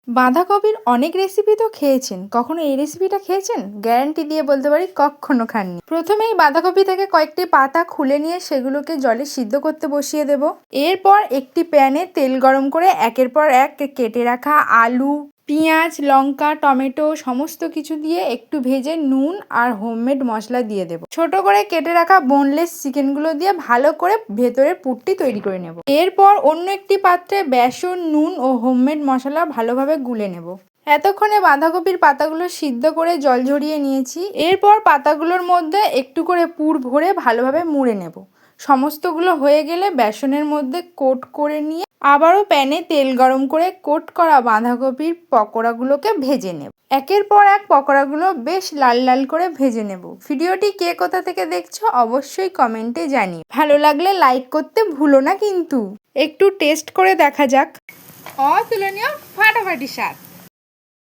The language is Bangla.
বাঁধাকপির অনেক রেসিপি তো খেয়েছেন, কখনো এই রেসিপিটা খেয়েছেন? গ্যারান্টি দিয়ে বলতে পারি কখনো খাননি। প্রথমেই বাঁধাকপি থেকে কয়েকটি পাতা খুলে নিয়ে সেগুলোকে জলে সিদ্ধ করতে বসিয়ে দেব। এরপর একটি প্যানে তেল গরম করে একের পর এক কেটে রাখা আলু, পেঁয়াজ, লঙ্কা, টমেটো সমস্ত কিছু দিয়ে একটু ভেজে নুন আর হোমমেড মশলা দিয়ে দেব। ছোট করে কেটে রাখা বোনলেস চিকেনগুলো দিয়ে ভালো করে ভেতরের পুরটি তৈরি করে নেব। এরপর অন্য একটি পাত্রে বেসন, নুন ও হোমমেড মশলা ভালোভাবে গুলে নেব। এতক্ষণে বাঁধাকপির পাতাগুলো সিদ্ধ করে জল ঝরিয়ে নিয়েছি। এরপর পাতাগুলোর মধ্যে একটু করে পুর ভরে ভালোভাবে মুড়ে নেব। সমস্তগুলো হয়ে গেলে বেসনের মধ্যে কোট করে নিয়ে আবারও প্যানে তেল গরম করে কোট করা বাঁধাকপির পকোড়াগুলোকে ভেজে নেব। একের পর এক পকোড়াগুলো বেশ লাল লাল করে ভেজে নেব। ভিডিওটি কে কোথা থেকে দেখছো অবশ্যই কমেন্টে জানিও। ভালো লাগলে লাইক করতে ভুলো না কিন্তু। একটু টেস্ট করে দেখা যাক। অতুলনীয় ফাটাফাটি স্বাদ।